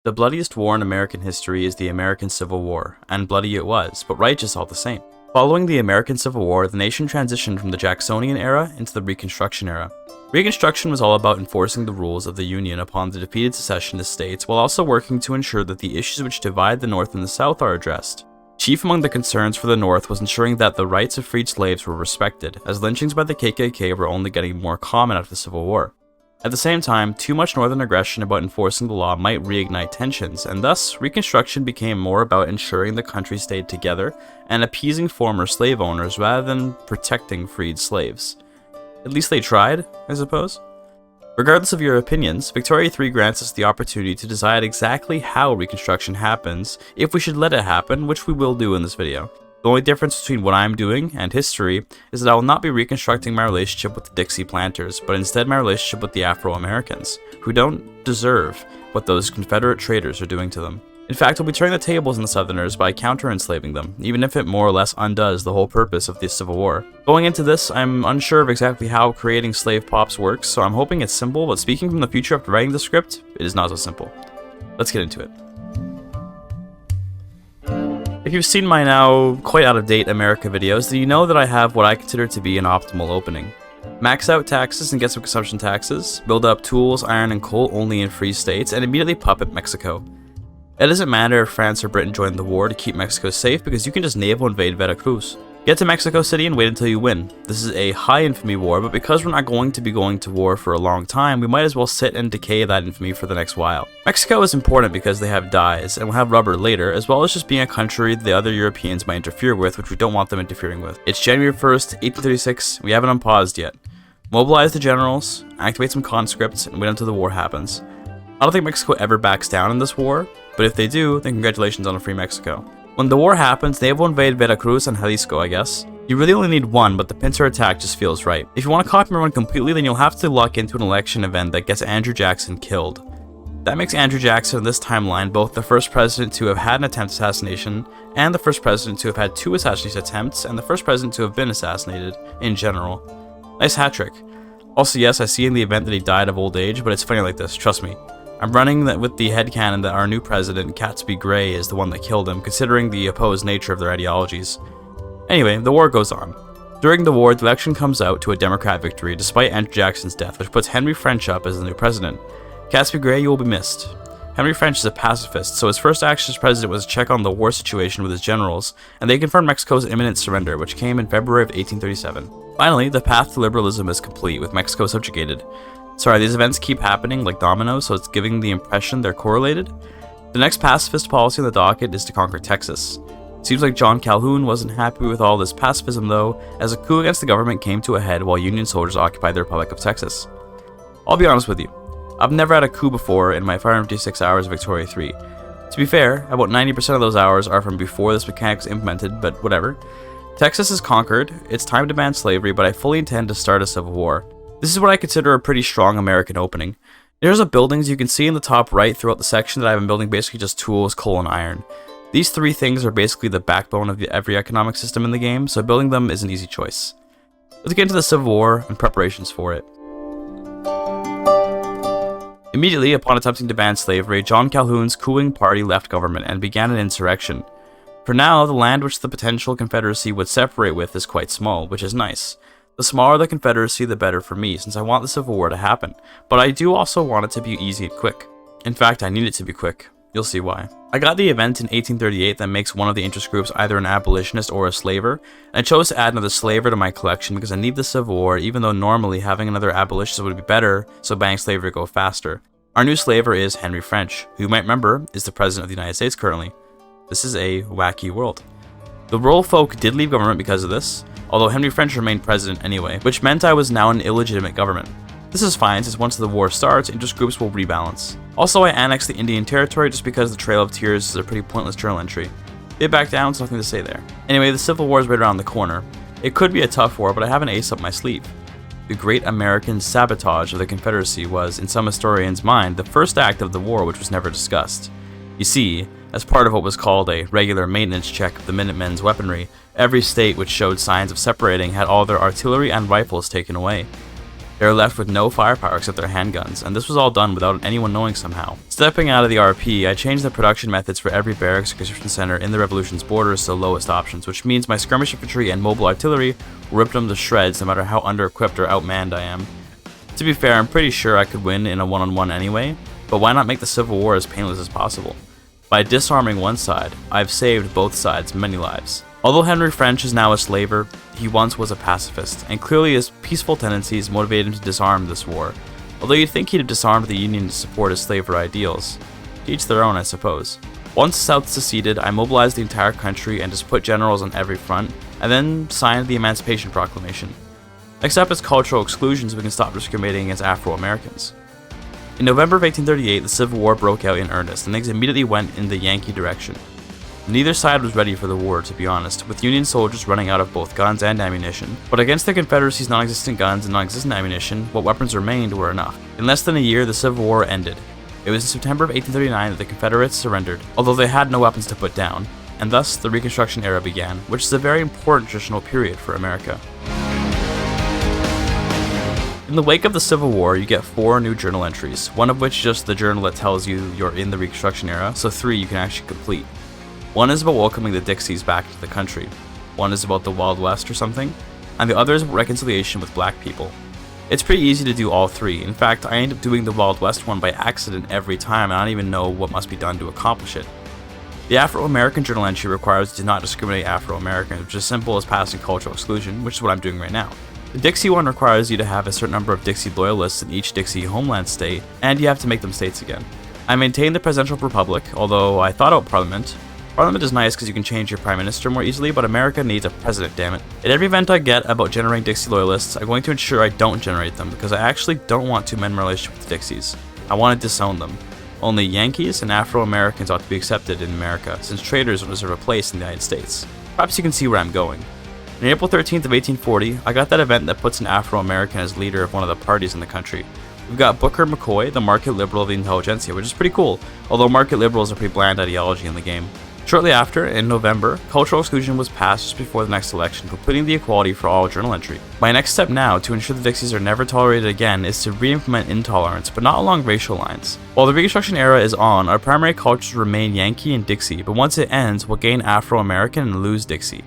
The bloodiest war in American history is the American Civil War, and bloody it was, but righteous all the same. Following the American Civil War, the nation transitioned from the Jacksonian era into the Reconstruction era. Reconstruction was all about enforcing the rules of the Union upon the defeated secessionist states, while also working to ensure that the issues which divide the North and the South are addressed. Chief among the concerns for the North was ensuring that the rights of freed slaves were respected, as lynchings by the KKK were only getting more common after the Civil War. At the same time, too much Northern aggression about enforcing the law might reignite tensions, and thus, Reconstruction became more about ensuring the country stayed together and appeasing former slave owners rather than protecting freed slaves. At least they tried, I suppose. Regardless of your opinions, Victoria 3 grants us the opportunity to decide exactly how Reconstruction happens, if we should let it happen, which we will do in this video. The only difference between what I'm doing and history is that I will not be reconstructing my relationship with the Dixie planters, but instead my relationship with the Afro-Americans, who don't deserve what those Confederate traitors are doing to them. In fact, we'll be turning the tables on the Southerners by counter-enslaving them, even if it more or less undoes the whole purpose of the Civil War. Going into this, I'm unsure of exactly how creating slave pops works, so I'm hoping it's simple, but speaking from the future after writing the script, it is not so simple. Let's get into it. If you've seen my now quite out-of-date America videos, then you know that I have what I consider to be an optimal opening. Max out taxes and get some consumption taxes, build up tools, iron, and coal only in free states, and immediately puppet Mexico. It doesn't matter if France or Britain join the war to keep Mexico safe because you can just naval invade Veracruz. Get to Mexico City and wait until you win. This is a high infamy war, but because we're not going to be going to war for a long time, we might as well sit and decay that infamy for the next while. Mexico is important because they have dyes, and will have rubber later, as well as just being a country the other Europeans might interfere with, which we don't want them interfering with. It's January 1st, 1836, we haven't unpaused yet. Mobilize the generals, activate some conscripts, and wait until the war happens. I don't think Mexico ever backs down in this war, but if they do, then congratulations on a free Mexico. When the war happens, they will invade Veracruz and Jalisco, I guess. You really only need one, but the pincer attack just feels right. If you want to copy everyone completely, then you'll have to luck into an election event that gets Andrew Jackson killed. That makes Andrew Jackson in this timeline both the first president to have had an attempt assassination, and the first president to have had 2 assassination attempts, and the first president to have been assassinated, in general. Nice hat trick. Also, yes, I see in the event that he died of old age, but it's funny like this, trust me. I'm running with the headcanon that our new president, Gatsby Gray, is the one that killed him, considering the opposed nature of their ideologies. Anyway, the war goes on. During the war, the election comes out to a Democrat victory, despite Andrew Jackson's death, which puts Henry French up as the new president. Gatsby Gray, you will be missed. Henry French is a pacifist, so his first action as president was to check on the war situation with his generals, and they confirmed Mexico's imminent surrender, which came in February of 1837. Finally, the path to liberalism is complete, with Mexico subjugated. Sorry, these events keep happening like dominoes, so it's giving the impression they're correlated. The next pacifist policy on the docket is to conquer Texas. Seems like John Calhoun wasn't happy with all this pacifism though, as a coup against the government came to a head while Union soldiers occupied the Republic of Texas. I'll be honest with you, I've never had a coup before in my 556 hours of Victoria 3. To be fair, about 90% of those hours are from before this mechanic was implemented, but whatever. Texas is conquered, it's time to ban slavery, but I fully intend to start a civil war. This is what I consider a pretty strong American opening. There's buildings you can see in the top right throughout the section that I've been building basically just tools, coal, and iron. These 3 things are basically the backbone of every economic system in the game, so building them is an easy choice. Let's get into the Civil War and preparations for it. Immediately upon attempting to ban slavery, John Calhoun's cooing party left government and began an insurrection. For now, the land which the potential Confederacy would separate with is quite small, which is nice. The smaller the Confederacy, the better for me, since I want the Civil War to happen, but I do also want it to be easy and quick. In fact, I need it to be quick. You'll see why. I got the event in 1838 that makes one of the interest groups either an abolitionist or a slaver, and I chose to add another slaver to my collection because I need the Civil War, even though normally having another abolitionist would be better, so banning slavery would go faster. Our new slaver is Henry French, who you might remember is the President of the United States currently. This is a wacky world. The rural folk did leave government because of this, although Henry French remained president anyway, which meant I was now an illegitimate government. This is fine, since once the war starts, interest groups will rebalance. Also, I annexed the Indian Territory just because the Trail of Tears is a pretty pointless journal entry. They backed down, so nothing to say there. Anyway, the Civil War is right around the corner. It could be a tough war, but I have an ace up my sleeve. The great American sabotage of the Confederacy was, in some historians' mind, the first act of the war which was never discussed. You see, as part of what was called a regular maintenance check of the Minutemen's weaponry, every state which showed signs of separating had all their artillery and rifles taken away. They were left with no firepower except their handguns, and this was all done without anyone knowing somehow. Stepping out of the RP, I changed the production methods for every barracks and conscription center in the Revolution's borders to the lowest options, which means my skirmish infantry and mobile artillery will rip them to shreds no matter how under-equipped or outmanned I am. To be fair, I'm pretty sure I could win in a one-on-one anyway, but why not make the Civil War as painless as possible? By disarming one side, I've saved both sides many lives. Although Henry French is now a slaver, he once was a pacifist, and clearly his peaceful tendencies motivated him to disarm this war, although you'd think he'd have disarmed the Union to support his slaver ideals. To each their own, I suppose. Once the South seceded, I mobilized the entire country and just put generals on every front, and then signed the Emancipation Proclamation. Next up is cultural exclusion so we can stop discriminating against Afro-Americans. In November of 1838, the Civil War broke out in earnest, and things immediately went in the Yankee direction. Neither side was ready for the war, to be honest, with Union soldiers running out of both guns and ammunition. But against the Confederacy's non-existent guns and non-existent ammunition, what weapons remained were enough. In less than a year, the Civil War ended. It was in September of 1839 that the Confederates surrendered, although they had no weapons to put down, and thus the Reconstruction Era began, which is a very important transitional period for America. In the wake of the Civil War, you get 4 new journal entries, one of which is just the journal that tells you you're in the Reconstruction Era, so 3 you can actually complete. One is about welcoming the Dixies back into the country, one is about the Wild West or something, and the other is about reconciliation with black people. It's pretty easy to do all 3. In fact, I end up doing the Wild West one by accident every time and I don't even know what must be done to accomplish it. The Afro-American journal entry requires you to not discriminate Afro-Americans, which is as simple as passing cultural exclusion, which is what I'm doing right now. The Dixie one requires you to have a certain number of Dixie loyalists in each Dixie homeland state, and you have to make them states again. I maintain the presidential republic, although I thought out Parliament. Parliament is nice because you can change your prime minister more easily, but America needs a president, damn it. At every event I get about generating Dixie loyalists, I'm going to ensure I don't generate them, because I actually don't want to mend my relationship with the Dixies. I want to disown them. Only Yankees and Afro-Americans ought to be accepted in America, since traitors don't deserve a place in the United States. Perhaps you can see where I'm going. On April 13th of 1840, I got that event that puts an Afro-American as leader of one of the parties in the country. We've got Booker McCoy, the market liberal of the intelligentsia, which is pretty cool, although market liberal is a pretty bland ideology in the game. Shortly after, in November, cultural exclusion was passed just before the next election, completing the equality for all journal entry. My next step now, to ensure the Dixies are never tolerated again, is to re-implement intolerance, but not along racial lines. While the Reconstruction Era is on, our primary cultures remain Yankee and Dixie, but once it ends, we'll gain Afro-American and lose Dixie.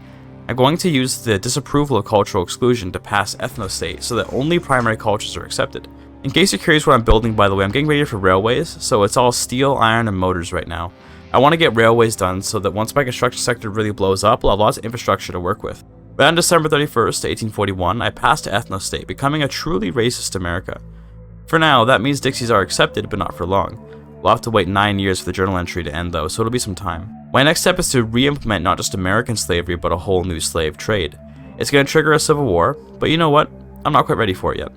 I'm going to use the disapproval of cultural exclusion to pass ethnostate so that only primary cultures are accepted. In case you're curious what I'm building, by the way, I'm getting ready for railways, so it's all steel, iron, and motors right now. I want to get railways done so that once my construction sector really blows up, we'll have lots of infrastructure to work with. But on December 31st, 1841, I passed to ethnostate, becoming a truly racist America. For now, that means Dixies are accepted, but not for long. We'll have to wait 9 years for the journal entry to end though, so it'll be some time. My next step is to re-implement not just American slavery, but a whole new slave trade. It's going to trigger a civil war, but you know what? I'm not quite ready for it yet.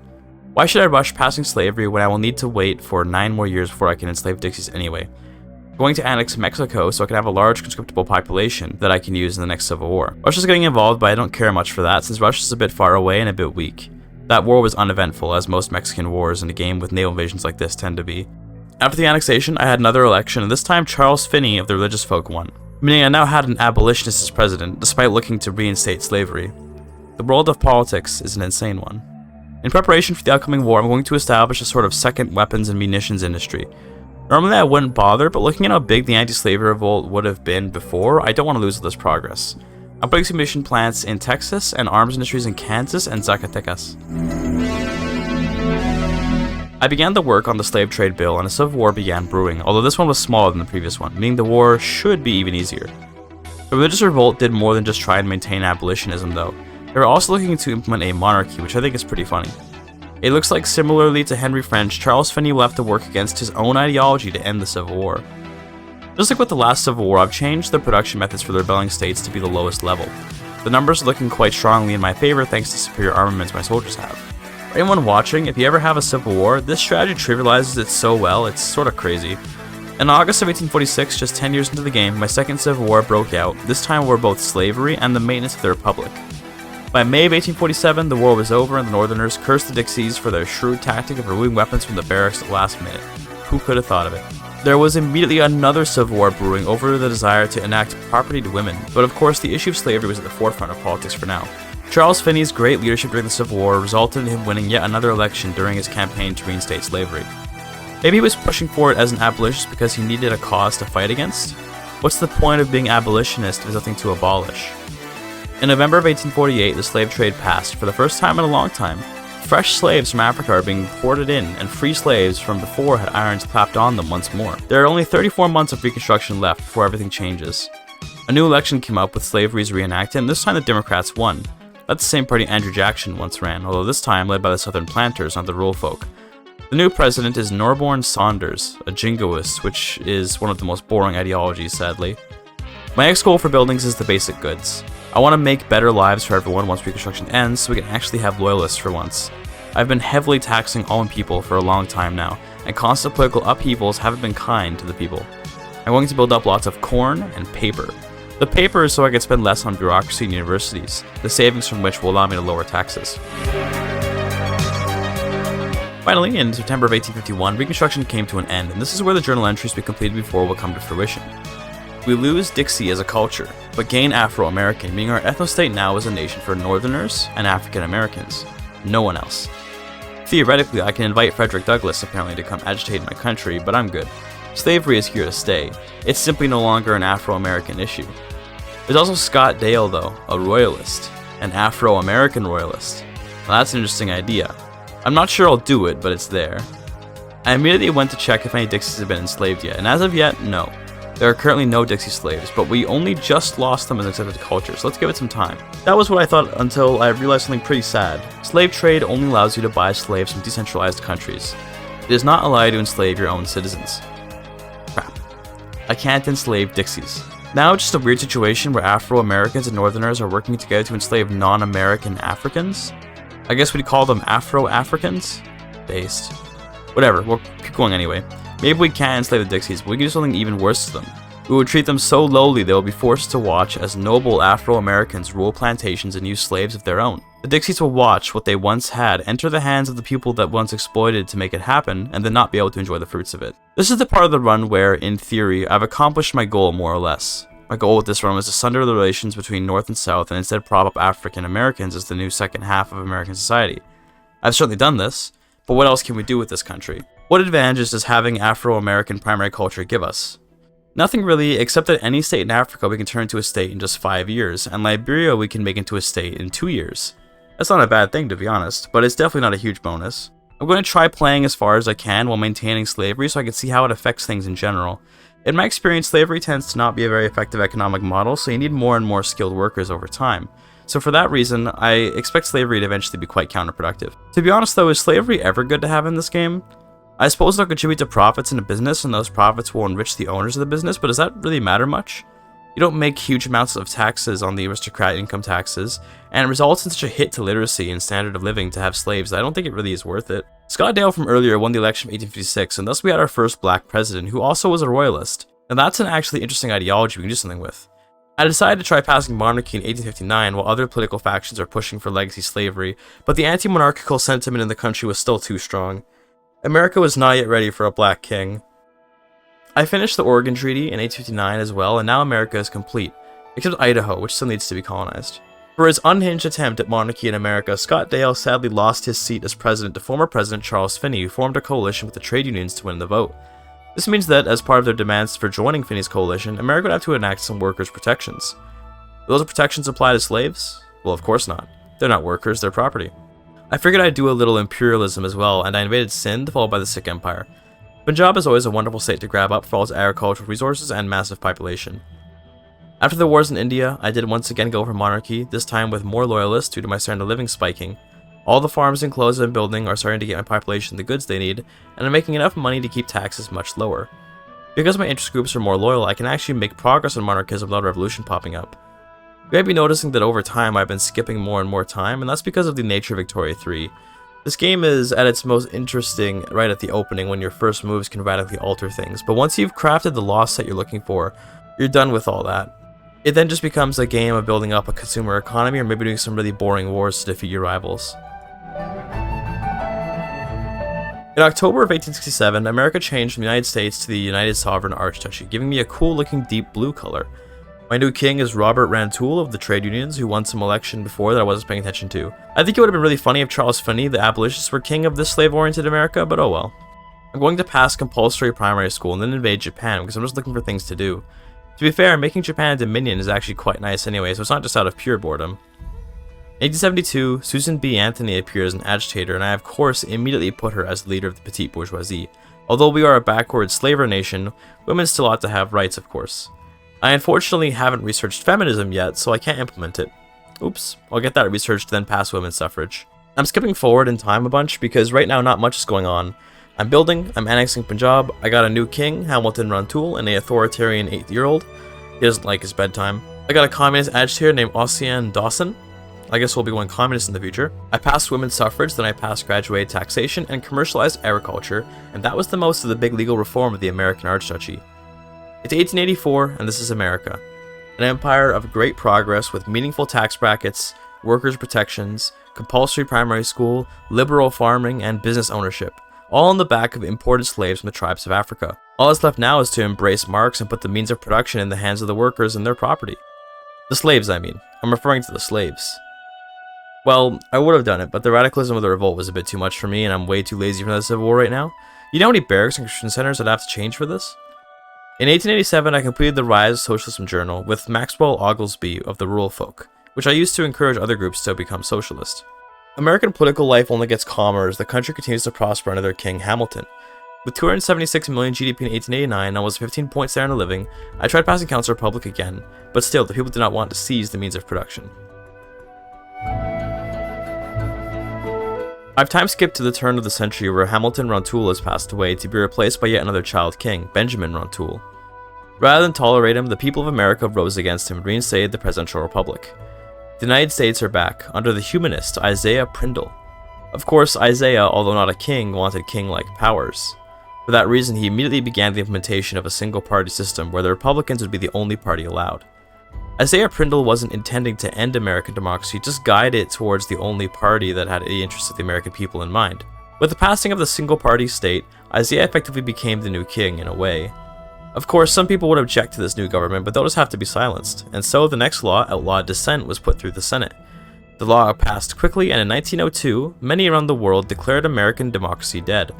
Why should I rush passing slavery when I will need to wait for 9 more years before I can enslave Dixies anyway? I'm going to annex Mexico so I can have a large conscriptable population that I can use in the next civil war. Russia's getting involved, but I don't care much for that since Russia's a bit far away and a bit weak. That war was uneventful, as most Mexican wars in a game with naval invasions like this tend to be. After the annexation, I had another election, and this time Charles Finney of the religious folk won, meaning I now had an abolitionist as president, despite looking to reinstate slavery. The world of politics is an insane one. In preparation for the upcoming war, I'm going to establish a sort of second weapons and munitions industry. Normally I wouldn't bother, but looking at how big the anti-slavery revolt would have been before, I don't want to lose this progress. I'm putting some munition plants in Texas and arms industries in Kansas and Zacatecas. I began the work on the slave trade bill and a civil war began brewing, although this one was smaller than the previous one, meaning the war should be even easier. The religious revolt did more than just try and maintain abolitionism though. They were also looking to implement a monarchy, which I think is pretty funny. It looks like similarly to Henry French, Charles Finney will have to work against his own ideology to end the Civil War. Just like with the last Civil War, I've changed the production methods for the rebelling states to be the lowest level. The numbers are looking quite strongly in my favor thanks to superior armaments my soldiers have. For anyone watching, if you ever have a Civil War, this strategy trivializes it so well, it's sorta crazy. In August of 1846, just 10 years into the game, my second Civil War broke out, this time over both slavery and the maintenance of the Republic. By May of 1847, the war was over and the Northerners cursed the Dixies for their shrewd tactic of removing weapons from the barracks at the last minute. Who could have thought of it? There was immediately another civil war brewing over the desire to enact property to women, but of course the issue of slavery was at the forefront of politics for now. Charles Finney's great leadership during the Civil War resulted in him winning yet another election during his campaign to reinstate slavery. Maybe he was pushing for it as an abolitionist because he needed a cause to fight against? What's the point of being abolitionist if there's nothing to abolish? In November of 1848, the slave trade passed for the first time in a long time. Fresh slaves from Africa are being ported in, and free slaves from before had irons clapped on them once more. There are only 34 months of Reconstruction left before everything changes. A new election came up with slavery's reenacted, and this time the Democrats won. That's the same party Andrew Jackson once ran, although this time led by the Southern planters, not the rural folk. The new president is Norborne Saunders, a jingoist, which is one of the most boring ideologies, sadly. My next goal for buildings is the basic goods. I want to make better lives for everyone once Reconstruction ends, so we can actually have loyalists for once. I've been heavily taxing all people for a long time now, and constant political upheavals haven't been kind to the people. I'm going to build up lots of corn and paper. The paper is so I can spend less on bureaucracy and universities, the savings from which will allow me to lower taxes. Finally, in September of 1851, Reconstruction came to an end, and this is where the journal entries we completed before will come to fruition. We lose Dixie as a culture, but gain Afro-American, meaning our ethnostate now is a nation for Northerners and African-Americans. No one else. Theoretically, I can invite Frederick Douglass apparently to come agitate my country, but I'm good. Slavery is here to stay. It's simply no longer an Afro-American issue. There's also Scott Dale, though, a royalist, an Afro-American royalist. Now that's an interesting idea. I'm not sure I'll do it, but it's there. I immediately went to check if any Dixies have been enslaved yet, and as of yet, no. There are currently no Dixie slaves, but we only just lost them as accepted culture, so let's give it some time. That was what I thought until I realized something pretty sad. Slave trade only allows you to buy slaves from decentralized countries. It does not allow you to enslave your own citizens. Crap. I can't enslave Dixies. Now it's just a weird situation where Afro-Americans and Northerners are working together to enslave non-American Africans? I guess we'd call them Afro-Africans? Based. Whatever, we'll keep going anyway. Maybe we can't enslave the Dixies, but we can do something even worse to them. We would treat them so lowly they will be forced to watch as noble Afro-Americans rule plantations and use slaves of their own. The Dixies will watch what they once had enter the hands of the people that once exploited to make it happen, and then not be able to enjoy the fruits of it. This is the part of the run where, in theory, I've accomplished my goal more or less. My goal with this run was to sunder the relations between North and South and instead prop up African Americans as the new second half of American society. I've certainly done this, but what else can we do with this country? What advantages does having Afro-American primary culture give us? Nothing really, except that any state in Africa we can turn into a state in just 5 years, and Liberia we can make into a state in 2 years. That's not a bad thing, to be honest, but it's definitely not a huge bonus. I'm going to try playing as far as I can while maintaining slavery so I can see how it affects things in general. In my experience, slavery tends to not be a very effective economic model, so you need more and more skilled workers over time. So for that reason, I expect slavery to eventually be quite counterproductive. To be honest though, is slavery ever good to have in this game? I suppose it'll contribute to profits in a business, and those profits will enrich the owners of the business, but does that really matter much? You don't make huge amounts of taxes on the aristocrat income taxes, and it results in such a hit to literacy and standard of living to have slaves that I don't think it really is worth it. Scott Dale from earlier won the election of 1856, and thus we had our first black president, who also was a royalist. And that's an actually interesting ideology we can do something with. I decided to try passing monarchy in 1859 while other political factions are pushing for legacy slavery, but the anti-monarchical sentiment in the country was still too strong. America was not yet ready for a black king. I finished the Oregon Treaty in 1859 as well, and now America is complete, except Idaho, which still needs to be colonized. For his unhinged attempt at monarchy in America, Scott Dale sadly lost his seat as president to former President Charles Finney, who formed a coalition with the trade unions to win the vote. This means that, as part of their demands for joining Finney's coalition, America would have to enact some workers' protections. Will those protections apply to slaves? Well, of course not. They're not workers, they're property. I figured I'd do a little imperialism as well, and I invaded Sindh, followed by the Sikh Empire. Punjab is always a wonderful state to grab up for all its agricultural resources and massive population. After the wars in India, I did once again go for monarchy, this time with more loyalists due to my standard of living spiking. All the farms and clothes I'm building are starting to get my population the goods they need, and I'm making enough money to keep taxes much lower. Because my interest groups are more loyal, I can actually make progress on monarchism without a revolution popping up. You might be noticing that over time I've been skipping more and more time, and that's because of the nature of Victoria 3. This game is at its most interesting right at the opening when your first moves can radically alter things, but once you've crafted the law set you're looking for, you're done with all that. It then just becomes a game of building up a consumer economy or maybe doing some really boring wars to defeat your rivals. In October of 1867, America changed from the United States to the United Sovereign Archduchy, giving me a cool looking deep blue color. My new king is Robert Rantoul of the trade unions, who won some election before that I wasn't paying attention to. I think it would have been really funny if Charles Finney, the abolitionists, were king of this slave-oriented America, but oh well. I'm going to pass compulsory primary school and then invade Japan because I'm just looking for things to do. To be fair, making Japan a dominion is actually quite nice anyway, so it's not just out of pure boredom. In 1872, Susan B. Anthony appears as an agitator, and I of course immediately put her as the leader of the petite bourgeoisie. Although we are a backward slaver nation, women still ought to have rights, of course. I unfortunately haven't researched feminism yet, so I can't implement it. Oops, I'll get that researched then pass women's suffrage. I'm skipping forward in time a bunch because right now not much is going on. I'm building, I'm annexing Punjab, I got a new king, Hamilton Rantoul, and an authoritarian 8-year-old. He doesn't like his bedtime. I got a communist agitator named Ossian Dawson. I guess we'll be going communist in the future. I passed women's suffrage, then I passed graduated taxation and commercialized agriculture, and that was the most of the big legal reform of the American Archduchy. It's 1884, and this is America. An empire of great progress with meaningful tax brackets, workers' protections, compulsory primary school, liberal farming, and business ownership, all on the back of imported slaves from the tribes of Africa. All that's left now is to embrace Marx and put the means of production in the hands of the workers and their property. The slaves, I mean. I'm referring to the slaves. Well, I would have done it, but the radicalism of the revolt was a bit too much for me, and I'm way too lazy for the Civil War right now. You know how many barracks and Christian centers I'd have to change for this? In 1887, I completed the Rise of Socialism journal with Maxwell Oglesby of the Rural Folk, which I used to encourage other groups to become socialist. American political life only gets calmer as the country continues to prosper under their king, Hamilton. With 276 million GDP in 1889 and almost 15 points there in a living, I tried passing Council Republic again, but still, the people did not want to seize the means of production. I've time skipped to the turn of the century where Hamilton Rantoul has passed away to be replaced by yet another child king, Benjamin Rantoul. Rather than tolerate him, the people of America rose against him and reinstated the presidential republic. The United States are back, under the humanist Isaiah Prindle. Of course, Isaiah, although not a king, wanted king-like powers. For that reason, he immediately began the implementation of a single-party system where the Republicans would be the only party allowed. Isaiah Prindle wasn't intending to end American democracy, just guide it towards the only party that had the interests of the American people in mind. With the passing of the single-party state, Isaiah effectively became the new king in a way. Of course, some people would object to this new government, but they'll just have to be silenced, and so the next law, outlawed dissent, was put through the Senate. The law passed quickly, and in 1902, many around the world declared American democracy dead.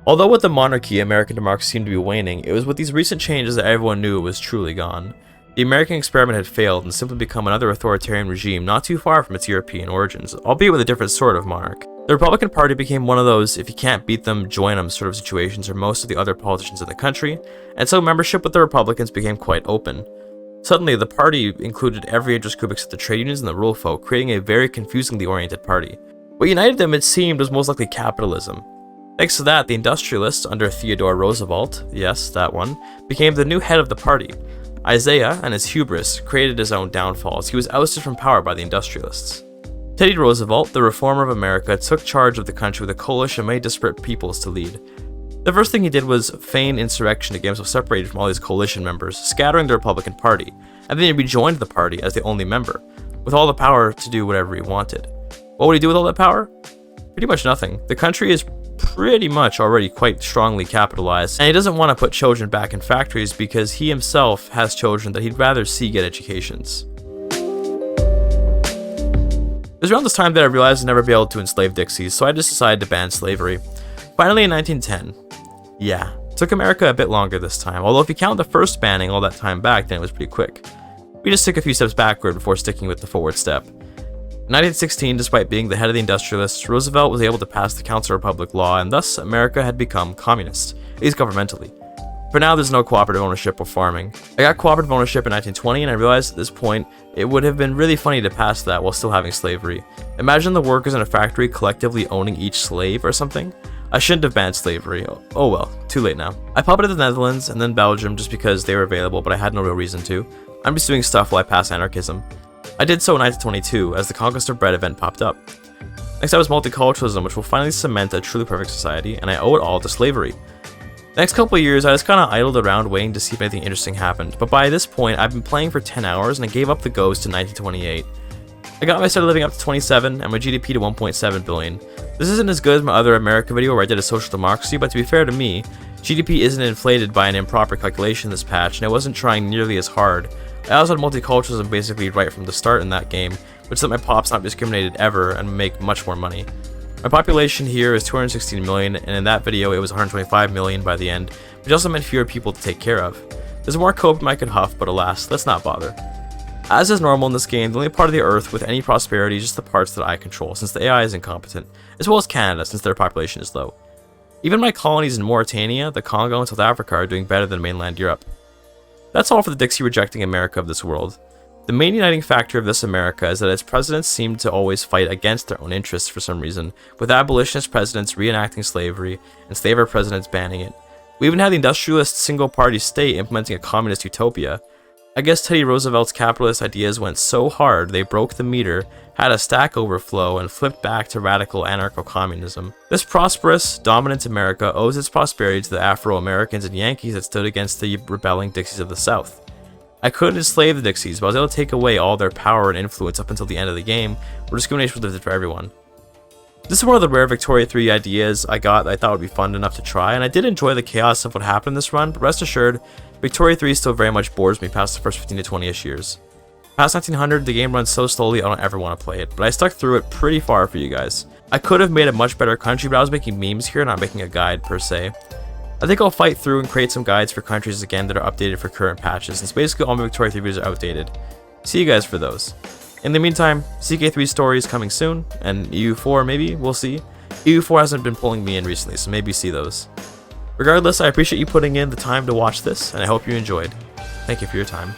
Although with the monarchy, American democracy seemed to be waning, it was with these recent changes that everyone knew it was truly gone. The American experiment had failed and simply become another authoritarian regime not too far from its European origins, albeit with a different sort of monarch. The Republican Party became one of those if you can't beat them, join them sort of situations for most of the other politicians in the country, and so membership with the Republicans became quite open. Suddenly, the party included every interest group except the trade unions and the rural folk, creating a very confusingly oriented party. What united them, it seemed, was most likely capitalism. Thanks to that, the industrialists under Theodore Roosevelt, yes, that one, became the new head of the party. Isaiah, and his hubris, created his own downfall as he was ousted from power by the industrialists. Teddy Roosevelt, the reformer of America, took charge of the country with a coalition of many disparate peoples to lead. The first thing he did was feign insurrection to get himself separated from all these coalition members, scattering the Republican Party, and then he rejoined the party as the only member, with all the power to do whatever he wanted. What would he do with all that power? Pretty much nothing. The country is pretty much already quite strongly capitalized, and he doesn't want to put children back in factories because he himself has children that he'd rather see get educations. It was around this time that I realized I'd never be able to enslave Dixies, so I just decided to ban slavery. Finally in 1910. Yeah, it took America a bit longer this time, although if you count the first banning all that time back, then it was pretty quick. We just took a few steps backward before sticking with the forward step. In 1916, despite being the head of the industrialists, Roosevelt was able to pass the Council Republic law, and thus America had become communist, at least governmentally. For now, there's no cooperative ownership or farming. I got cooperative ownership in 1920, and I realized at this point, it would have been really funny to pass that while still having slavery. Imagine the workers in a factory collectively owning each slave or something. I shouldn't have banned slavery. Oh well, too late now. I puppeted the Netherlands and then Belgium just because they were available, but I had no real reason to. I'm just doing stuff while I pass anarchism. I did so in 1922 as the Conquest of Bread event popped up. Next I was multiculturalism, which will finally cement a truly perfect society, and I owe it all to slavery. The next couple of years I just kinda idled around waiting to see if anything interesting happened, but by this point I've been playing for 10 hours and I gave up the ghost in 1928. I got my standard living up to 27 and my GDP to 1.7 billion. This isn't as good as my other America video where I did a social democracy, but to be fair to me, GDP isn't inflated by an improper calculation this patch, and I wasn't trying nearly as hard. I also had multiculturalism basically right from the start in that game, which let my pops not be discriminated ever and make much more money. My population here is 216 million, and in that video it was 125 million by the end, which also meant fewer people to take care of. There's more copium I could huff, but alas, let's not bother. As is normal in this game, the only part of the Earth with any prosperity is just the parts that I control, since the AI is incompetent, as well as Canada, since their population is low. Even my colonies in Mauritania, the Congo, and South Africa are doing better than mainland Europe. That's all for the Dixie rejecting America of this world. The main uniting factor of this America is that its presidents seem to always fight against their own interests for some reason, with abolitionist presidents reenacting slavery and slaver presidents banning it. We even had the industrialist single-party state implementing a communist utopia. I guess Teddy Roosevelt's capitalist ideas went so hard they broke the meter, had a stack overflow, and flipped back to radical anarcho-communism. This prosperous, dominant America owes its prosperity to the Afro-Americans and Yankees that stood against the rebelling Dixies of the South. I couldn't enslave the Dixies, but I was able to take away all their power and influence up until the end of the game, where discrimination was lifted for everyone. This is one of the rare Victoria 3 ideas I got that I thought would be fun enough to try, and I did enjoy the chaos of what happened in this run, but rest assured, Victoria 3 still very much bores me past the first 15 to 20ish years. Past 1900, the game runs so slowly I don't ever want to play it, but I stuck through it pretty far for you guys. I could have made a much better country, but I was making memes here, not making a guide per se. I think I'll fight through and create some guides for countries again that are updated for current patches, since basically all my Victoria 3 videos are outdated. See you guys for those. In the meantime, CK3 story is coming soon, and EU4 maybe, we'll see. EU4 hasn't been pulling me in recently, so maybe see those. Regardless, I appreciate you putting in the time to watch this, and I hope you enjoyed. Thank you for your time.